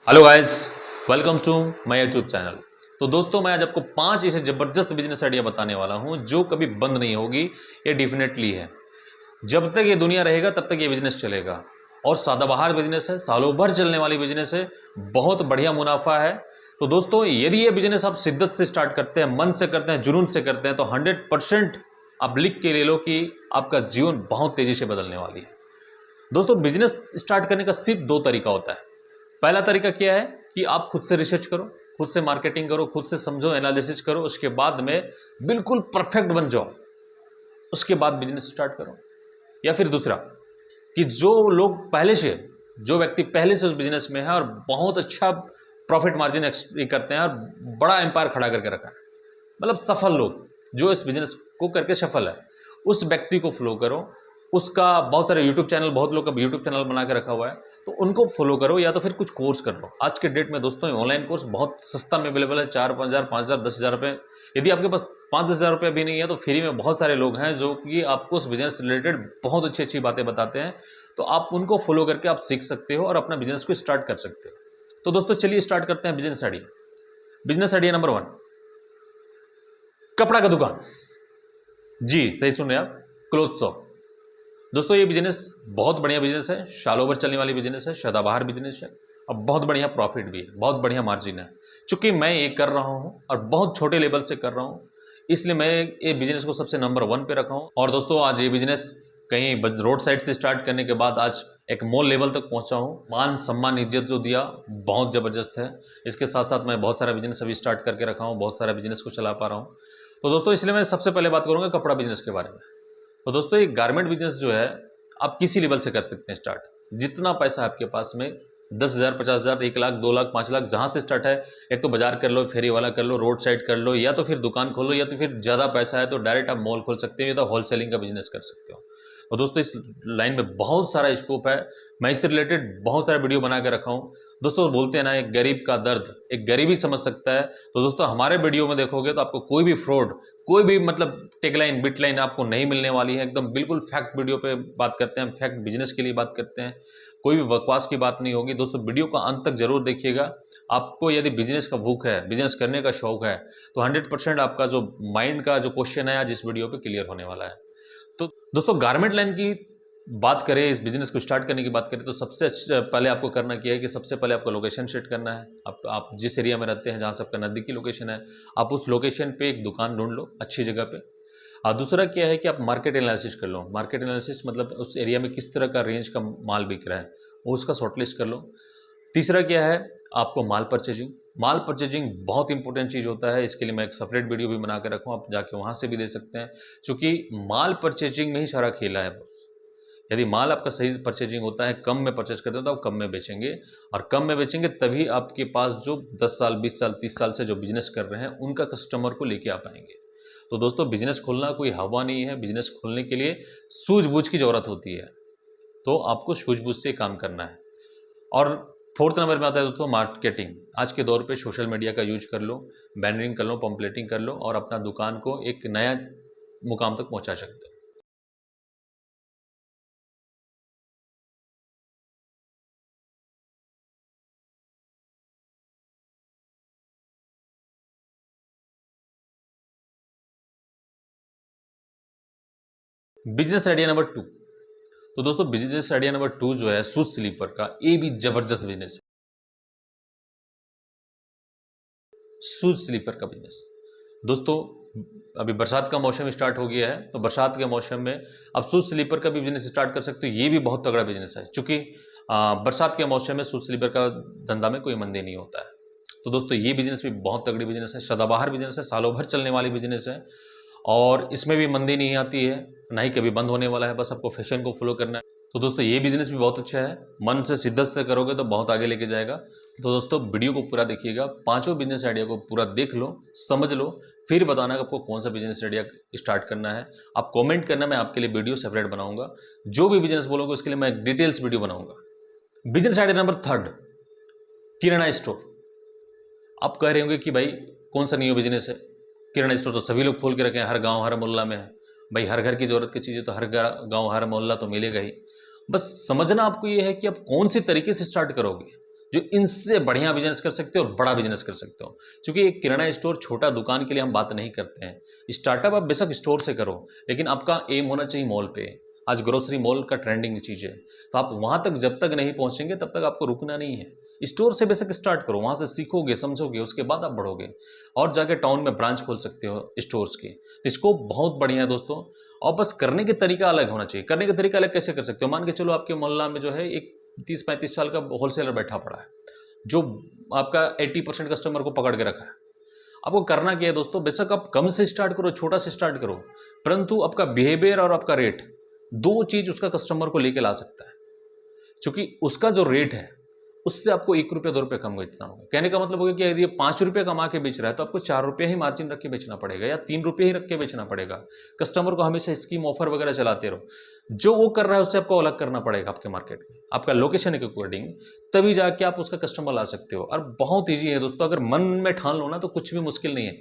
Hello guys, welcome to my YouTube channel. तो दोस्तों, मैं आज आपको 5 ऐसे जबरदस्त बिजनेस आइडिया बताने वाला हूं जो कभी बंद नहीं होगी। ये डेफिनेटली है। जब तक ये दुनिया रहेगा तब तक ये बिजनेस चलेगा और सदाबहार बिजनेस है, सालों भर चलने वाली बिजनेस है, बहुत बढ़िया मुनाफा है। तो दोस्तों, यदि ये बिजनेस आप शिद्दत से स्टार्ट करते हैं, मन से करते हैं, जुनून से करते हैं, तो 100% आप लिख के ले लो कि आपका जीवन बहुत तेजी से बदलने वाली है। दोस्तों, बिजनेस स्टार्ट करने का सिर्फ 2 तरीका होता है। पहला तरीका क्या है कि आप खुद से रिसर्च करो, खुद से मार्केटिंग करो, खुद से समझो, एनालिसिस करो, उसके बाद में बिल्कुल परफेक्ट बन जाओ, उसके बाद बिजनेस स्टार्ट करो। या फिर दूसरा कि जो व्यक्ति पहले से उस बिजनेस में है और बहुत अच्छा प्रॉफिट मार्जिन करते हैं और बड़ा एम्पायर खड़ा करके रखा है, मतलब सफल लोग जो इस बिजनेस को करके सफल है, उस व्यक्ति को फॉलो करो। उसका बहुत सारे यूट्यूब चैनल, बहुत लोग का यूट्यूब चैनल बना के रखा हुआ है, तो उनको फॉलो करो या तो फिर कुछ कोर्स कर लो। आज के डेट में दोस्तों ऑनलाइन कोर्स बहुत सस्ता में अवेलेबल है, 4-5 हज़ार, 5 हज़ार, 10 हज़ार रुपये। यदि आपके पास 5-10 हज़ार रुपये भी नहीं है तो फ्री में बहुत सारे लोग हैं जो कि आपको उस बिजनेस से रिलेटेड बहुत अच्छी अच्छी बातें बताते हैं। तो आप उनको फॉलो करके आप सीख सकते हो और अपना बिजनेस को स्टार्ट कर सकते हो। तो दोस्तों, चलिए स्टार्ट करते हैं business idea. Business idea number 1, कपड़ा का दुकान। जी सही सुन रहे हैं आप, क्लोथ शॉप। दोस्तों, ये बिजनेस बहुत बढ़िया बिजनेस है, सालों भर चलने वाली बिजनेस है, सदाबहार बिजनेस है और बहुत बढ़िया प्रॉफिट भी है, बहुत बढ़िया मार्जिन है। चूंकि मैं ये कर रहा हूँ और बहुत छोटे लेवल से कर रहा हूँ, इसलिए मैं ये बिजनेस को सबसे नंबर 1 पे रखा हूँ। और दोस्तों, आज ये बिजनेस कहीं रोड साइड से स्टार्ट करने के बाद आज एक मॉल लेवल तक पहुंचा हूँ। मान सम्मान इज्जत जो दिया, बहुत ज़बरदस्त है। इसके साथ साथ मैं बहुत सारा बिजनेस अभी स्टार्ट करके रखा हूँ, बहुत सारा बिजनेस को चला पा रहा हूँ। तो दोस्तों, इसलिए मैं सबसे पहले बात करूँगा कपड़ा बिजनेस के बारे में। तो दोस्तों, ये गारमेंट बिजनेस जो है, आप किसी लेवल से कर सकते हैं स्टार्ट। जितना पैसा है आपके पास में, 10 हज़ार, 50 हज़ार, 1 लाख, 2 लाख, 5 लाख, जहाँ से स्टार्ट है। एक तो बाजार कर लो, फेरी वाला कर लो, रोड साइड कर लो, या तो फिर दुकान खोलो, या तो फिर ज़्यादा पैसा है तो डायरेक्ट आप मॉल खोल सकते हो, या तो होलसेलिंग का बिजनेस कर सकते हो। और दोस्तों, इस लाइन में बहुत सारा स्कोप है। मैं इससे रिलेटेड बहुत सारा वीडियो बना के रखा हूँ। दोस्तों, बोलते हैं ना, एक गरीब का दर्द एक गरीब ही समझ सकता है। तो दोस्तों, हमारे वीडियो में देखोगे तो आपको कोई भी फ्रॉड, कोई भी मतलब टेगलाइन बिटलाइन आपको नहीं मिलने वाली है। एकदम बिल्कुल फैक्ट वीडियो पे बात करते हैं, फैक्ट बिजनेस के लिए बात करते हैं, कोई भी बकवास की बात नहीं होगी। दोस्तों, वीडियो का अंत तक जरूर देखिएगा। आपको यदि बिजनेस का भूख है, बिजनेस करने का शौक है, तो 100% आपका जो माइंड का जो क्वेश्चन है आज इस वीडियो पे क्लियर होने वाला है। तो दोस्तों, गारमेंट लाइन की बात करें, इस बिजनेस को स्टार्ट करने की बात करें, तो सबसे पहले आपको करना क्या है कि सबसे पहले आपको लोकेशन सेट करना है। आप जिस एरिया में रहते हैं, जहाँ से आपका नज़दीकी लोकेशन है, आप उस लोकेशन पे एक दुकान ढूंढ लो अच्छी जगह पे। और दूसरा क्या है कि आप मार्केट एनालिसिस कर लो। मार्केट एनालिसिस मतलब उस एरिया में किस तरह का रेंज का माल बिक रहा है, वो उसका शॉर्टलिस्ट कर लो। तीसरा क्या है, आपको माल परचेजिंग। माल परचेजिंग बहुत इंपॉर्टेंट चीज़ होता है। इसके लिए मैं एक सेपरेट वीडियो भी बना के रखूँ, आप जाके वहाँ से भी दे सकते हैं, क्योंकि माल परचेजिंग में ही सारा खेला है। यदि माल आपका सही परचेजिंग होता है, कम में परचेज करते हो, तो आप कम में बेचेंगे, और कम में बेचेंगे तभी आपके पास जो 10 साल, 20 साल, 30 साल से जो बिजनेस कर रहे हैं उनका कस्टमर को लेके आ पाएंगे। तो दोस्तों, बिजनेस खोलना कोई हवा नहीं है। बिजनेस खोलने के लिए सूझबूझ की ज़रूरत होती है, तो आपको सूझबूझ से काम करना है। और फोर्थ नंबर में आता है दोस्तों मार्केटिंग। आज के दौर पे सोशल मीडिया का यूज कर लो, बैनरिंग कर लो, पम्पलेटिंग कर लो और अपना दुकान को एक नया मुकाम तक पहुंचा सकते हो। Business idea number 2। तो दोस्तों, बिजनेस आइडिया नंबर 2 जो है शूज स्लीपर का, ये भी जबरदस्त बिजनेस है। शूज स्लीपर का बिजनेस दोस्तों, अभी बरसात का मौसम स्टार्ट हो गया है, तो बरसात के मौसम में आप शूज स्लीपर का भी बिजनेस स्टार्ट कर सकते हो। ये भी बहुत तगड़ा बिजनेस है, क्योंकि बरसात के मौसम में शूज स्लीपर का धंधा में कोई मंदी नहीं होता है। तो दोस्तों, ये बिजनेस भी बहुत तगड़ी बिजनेस है, सदाबहार बिजनेस है, सालों भर चलने वाली बिजनेस है, और इसमें भी मंदी नहीं आती है, ना ही कभी बंद होने वाला है। बस आपको फैशन को फॉलो करना है। तो दोस्तों, ये बिजनेस भी बहुत अच्छा है, मन से शिद्दत से करोगे तो बहुत आगे लेके जाएगा। तो दोस्तों, वीडियो को पूरा देखिएगा, पांचों बिजनेस आइडिया को पूरा देख लो, समझ लो, फिर बताना कि आपको कौन सा बिजनेस आइडिया स्टार्ट करना है। आप कमेंट करना, मैं आपके लिए वीडियो सेपरेट बनाऊंगा। जो भी बिजनेस बोलोगे उसके लिए मैं डिटेल्स वीडियो बनाऊंगा। बिजनेस आइडिया नंबर 3, किराना स्टोर। आप कह रहे होंगे कि भाई कौन सा न्यू बिजनेस है, किराना स्टोर तो सभी लोग खोल के रखे हैं, हर गांव हर मोहल्ला में है। भाई, हर घर की ज़रूरत की चीज़ें तो हर गांव हर मोहल्ला तो मिलेगा ही। बस समझना आपको ये है कि आप कौन सी तरीके से स्टार्ट करोगे जो इनसे बढ़िया बिजनेस कर सकते हो और बड़ा बिजनेस कर सकते हो। क्योंकि एक किराना स्टोर छोटा दुकान के लिए हम बात नहीं करते हैं। स्टार्टअप आप बेशक स्टोर से करो, लेकिन आपका एम होना चाहिए मॉल पे। आज ग्रोसरी मॉल का ट्रेंडिंग चीज़ है, तो आप वहाँ तक जब तक नहीं पहुँचेंगे तब तक आपको रुकना नहीं है। स्टोर से बेशक स्टार्ट करो, वहाँ से सीखोगे, समझोगे, उसके बाद आप बढ़ोगे और जाके टाउन में ब्रांच खोल सकते हो स्टोर्स की। इसको बहुत बढ़िया है दोस्तों। और बस करने के तरीका अलग होना चाहिए। करने का तरीका अलग कैसे कर सकते हो? मान के चलो आपके मोहल्ला में जो है एक 30-35 साल का होलसेलर बैठा पड़ा है, जो आपका 80% कस्टमर को पकड़ के रखा है। आपको करना क्या है दोस्तों? बेशक आप कम से स्टार्ट करो, छोटा से स्टार्ट करो, परंतु आपका बिहेवियर और आपका रेट, दो चीज उसका कस्टमर को लेके ला सकता है। क्योंकि उसका जो रेट है उससे आपको 1 रुपया 2 रुपये कम बेचना होगा। कहने का मतलब होगा कि यदि ये 5 रुपये कमा के बेच रहा है तो आपको 4 रुपये ही मार्जिन रख के बेचना पड़ेगा या 3 रुपये ही रख के बेचना पड़ेगा। कस्टमर को हमेशा स्कीम ऑफर वगैरह चलाते रहो। जो वो कर रहा है उससे आपको अलग करना पड़ेगा आपके मार्केट में, आपका लोकेशन के अकॉर्डिंग, तभी जाके आप उसका कस्टमर ला सकते हो। और बहुत ईजी है दोस्तों, अगर मन में ठान लो ना तो कुछ भी मुश्किल नहीं है।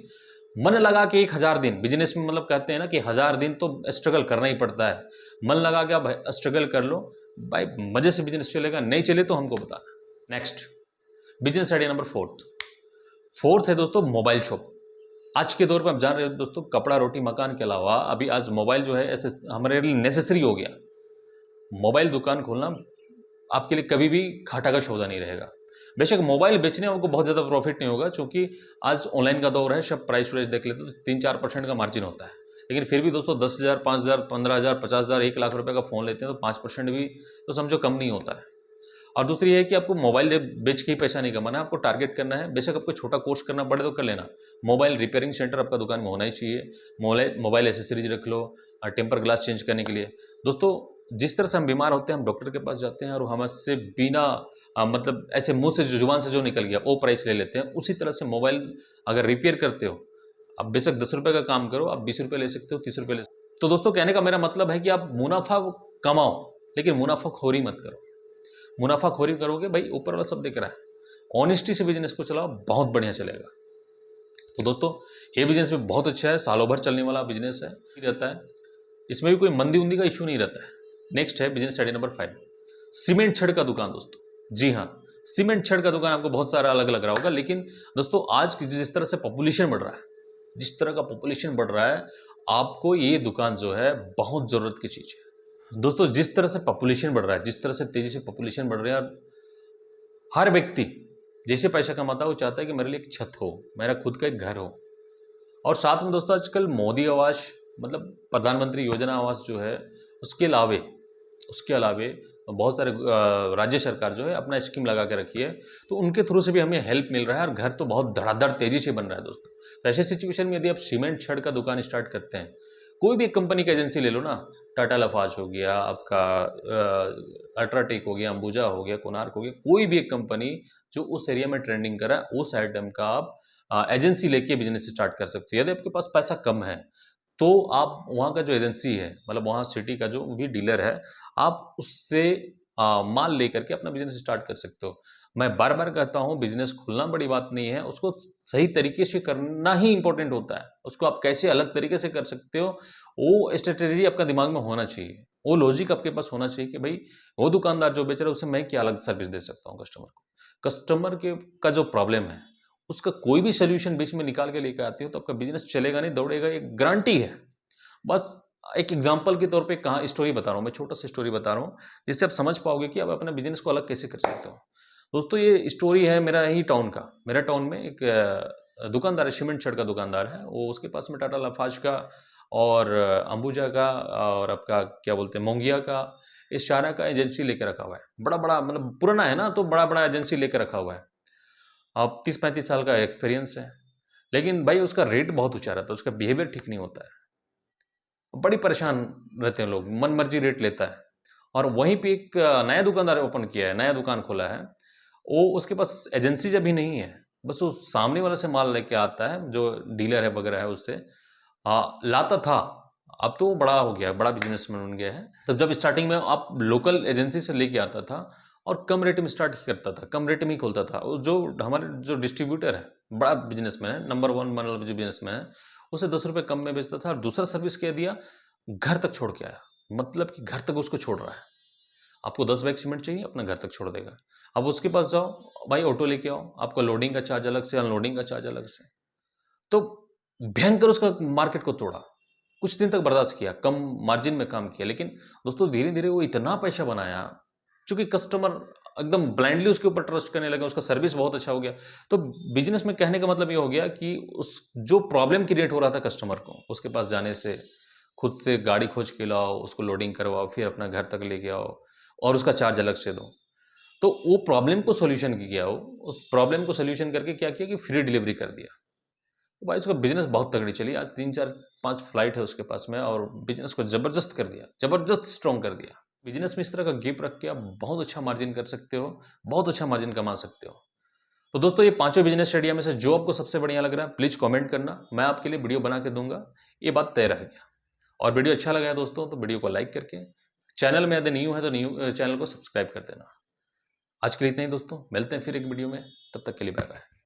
मन लगा के 1000 दिन बिजनेस में, मतलब कहते हैं ना कि 1000 दिन तो स्ट्रगल करना ही पड़ता है। मन लगा के आप स्ट्रगल कर लो भाई, मजे से बिजनेस चलेगा। नहीं चले तो हमको बताना। Next business idea number fourth है दोस्तों मोबाइल शॉप। आज के दौर पर आप जान रहे हो दोस्तों, कपड़ा रोटी मकान के अलावा अभी आज मोबाइल जो है ऐसे हमारे लिए नेसेसरी हो गया। मोबाइल दुकान खोलना आपके लिए कभी भी घाटा का सौदा नहीं रहेगा। बेशक मोबाइल बेचने में आपको बहुत ज़्यादा प्रॉफिट नहीं होगा, क्योंकि आज ऑनलाइन का दौर है, सब प्राइस वाइस देख लेते तो 3-4% का मार्जिन होता है। लेकिन फिर भी दोस्तों 10,000, 5,000, 15,000, 50,000, 1 लाख रुपए का फ़ोन लेते हैं तो 5% भी तो समझो कम नहीं होता है। और दूसरी है कि आपको मोबाइल बेच के ही पैसा नहीं कमाना है, आपको टारगेट करना है। बेशक आपको छोटा कोर्स करना पड़े तो कर लेना। मोबाइल रिपेयरिंग सेंटर आपका दुकान में होना ही चाहिए। मोबाइल एसेसरीज रख लो, टेम्पर ग्लास चेंज करने के लिए। दोस्तों जिस तरह से हम बीमार होते हैं, हम डॉक्टर के पास जाते हैं और हमसे बिना मतलब ऐसे मुंह से जुबान से जो निकल गया वो प्राइस ले लेते हैं। उसी तरह से मोबाइल अगर रिपेयर करते हो, अब बेशक 10 रुपये का काम करो, आप 20 रुपये ले सकते हो, 30 रुपये ले सकते हो। तो दोस्तों कहने का मेरा मतलब है कि आप मुनाफा कमाओ, लेकिन मुनाफाखोरी मत करो। मुनाफाखोरी करोगे भाई ऊपर वाला सब दिख रहा है। ऑनेस्टी से बिजनेस को चलाओ, बहुत बढ़िया चलेगा। तो दोस्तों ये बिजनेस भी बहुत अच्छा है, सालों भर चलने वाला बिजनेस है, रहता है। इसमें भी कोई मंदी उंदी का इशू नहीं रहता है। नेक्स्ट है बिजनेस आइडिया नंबर 5, सीमेंट छड़ का दुकान। दोस्तों जी हाँ, सीमेंट छड़ का दुकान आपको बहुत सारा अलग लग रहा होगा, लेकिन दोस्तों आज जिस तरह से पॉपुलेशन बढ़ रहा है, जिस तरह का पॉपुलेशन बढ़ रहा है, आपको ये दुकान जो है बहुत ज़रूरत की चीज़ है। दोस्तों जिस तरह से पॉपुलेशन बढ़ रहा है, जिस तरह से तेज़ी से पॉपुलेशन बढ़ रही है, हर व्यक्ति जैसे पैसा कमाता है वो चाहता है कि मेरे लिए एक छत हो, मेरा खुद का एक घर हो। और साथ में दोस्तों आजकल मोदी आवास, मतलब प्रधानमंत्री योजना आवास जो है, उसके अलावे बहुत सारे राज्य सरकार जो है अपना स्कीम लगा के रखी है, तो उनके थ्रू से भी हमें हेल्प मिल रहा है और घर तो बहुत धड़ाधड़ तेजी से बन रहा है दोस्तों। तो ऐसे सिचुएशन में यदि आप सीमेंट छड़ का दुकान स्टार्ट करते हैं, कोई भी एक कंपनी का एजेंसी ले लो ना, टाटा लाफाज हो गया, आपका अल्ट्राटेक हो गया, अंबुजा हो गया, कोणार्क हो गया, कोई भी एक कंपनी जो उस एरिया में ट्रेंडिंग कर रहा है, उस आइटम का आप एजेंसी लेके बिजनेस स्टार्ट कर सकते हैं। यदि आपके पास पैसा कम है तो आप वहाँ का जो एजेंसी है, मतलब वहाँ सिटी का जो भी डीलर है, आप उससे माल लेकर के अपना बिजनेस स्टार्ट कर सकते हो। मैं बार बार कहता हूँ, बिजनेस खुलना बड़ी बात नहीं है, उसको सही तरीके से करना ही इंपॉर्टेंट होता है। उसको आप कैसे अलग तरीके से कर सकते हो, वो स्ट्रेटेजी आपका दिमाग में होना चाहिए, वो लॉजिक आपके पास होना चाहिए कि भाई वो दुकानदार जो बेच रहा है उससे मैं क्या अलग सर्विस दे सकता हूँ कस्टमर को। कस्टमर के का जो प्रॉब्लम है उसका कोई भी सोल्यूशन बीच में निकाल के लेकर आती हो तो आपका बिजनेस चलेगा नहीं, दौड़ेगा, एक गारंटी है। बस एक एग्जांपल के तौर पे कहाँ स्टोरी बता रहा हूँ, मैं छोटा सा स्टोरी बता रहा हूँ, जिससे आप समझ पाओगे कि आप अपने बिजनेस को अलग कैसे कर सकते हो। दोस्तों ये स्टोरी है मेरा ही टाउन का। मेरा टाउन में एक दुकानदार है, सीमेंट छड़ का दुकानदार है वो। उसके पास में टाटा लाफाज का और अंबुजा का और आपका क्या बोलते हैं मोंगिया का, इस चारा का एजेंसी लेके रखा हुआ है। बड़ा बड़ा मतलब पुराना है ना, तो बड़ा बड़ा एजेंसी लेके रखा हुआ है। अब 30-35 साल का एक्सपीरियंस है, लेकिन भाई उसका रेट बहुत ऊंचा रहता है, उसका बिहेवियर ठीक नहीं होता है, बड़ी परेशान रहते हैं लोग, मन मर्जी रेट लेता है। और वहीं पे एक नया दुकानदार ओपन किया है, नया दुकान खोला है वो, उसके पास एजेंसी जब भी नहीं है, बस वो सामने वाले से माल लेके आता है, जो डीलर है वगैरह है उससे लाता था। अब तो वो बड़ा हो गया है, बड़ा बिजनेसमैन बन गया है। तब जब स्टार्टिंग में आप लोकल एजेंसी से लेके आता था और कम रेट में स्टार्ट करता था, कम रेट में ही खोलता था। जो हमारे जो डिस्ट्रीब्यूटर है, बड़ा बिजनेसमैन है, नंबर 1 मतलब जो बिजनेसमैन है, उसे 10 रुपये कम में बेचता था। और दूसरा सर्विस क्या दिया, घर तक छोड़ के आया, मतलब कि घर तक उसको छोड़ रहा है। आपको 10 बैग सीमेंट चाहिए, अपना घर तक छोड़ देगा। अब उसके पास जाओ, भाई ऑटो लेके आओ, आपका लोडिंग का चार्ज अलग से, अनलोडिंग का चार्ज अलग से। तो भयंकर उसका मार्केट को तोड़ा, कुछ दिन तक बर्दाश्त किया, कम मार्जिन में काम किया, लेकिन दोस्तों धीरे धीरे वो इतना पैसा बनाया, चूंकि कस्टमर एकदम ब्लाइंडली उसके ऊपर ट्रस्ट करने लगे, उसका सर्विस बहुत अच्छा हो गया। तो बिजनेस में कहने का मतलब ये हो गया कि उस जो प्रॉब्लम क्रिएट हो रहा था कस्टमर को, उसके पास जाने से, खुद से गाड़ी खोज के लाओ, उसको लोडिंग करवाओ, फिर अपना घर तक लेके आओ और उसका चार्ज अलग से दो। तो वो प्रॉब्लम को सोल्यूशन किया, हो उस प्रॉब्लम को सोल्यूशन करके क्या किया कि फ्री डिलीवरी कर दिया। तो भाई उसका बिजनेस बहुत तगड़ी चली, आज 3 4 5 फ्लाइट है उसके पास में, और बिजनेस को जबरदस्त कर दिया, जबरदस्त स्ट्रॉन्ग कर दिया। बिजनेस में इस तरह का गैप रख के आप बहुत अच्छा मार्जिन कर सकते हो, बहुत अच्छा मार्जिन कमा सकते हो। तो दोस्तों ये पांचों बिजनेस आइडिया में से जो आपको सबसे बढ़िया लग रहा है प्लीज कमेंट करना, मैं आपके लिए वीडियो बना के दूंगा, ये बात तय रह गया। और वीडियो अच्छा लगा है दोस्तों तो वीडियो को लाइक करके, चैनल में यदि न्यू है तो न्यू चैनल को सब्सक्राइब कर देना। आज के लिए इतना ही दोस्तों, मिलते हैं फिर एक वीडियो में, तब तक के लिए बाय बाय।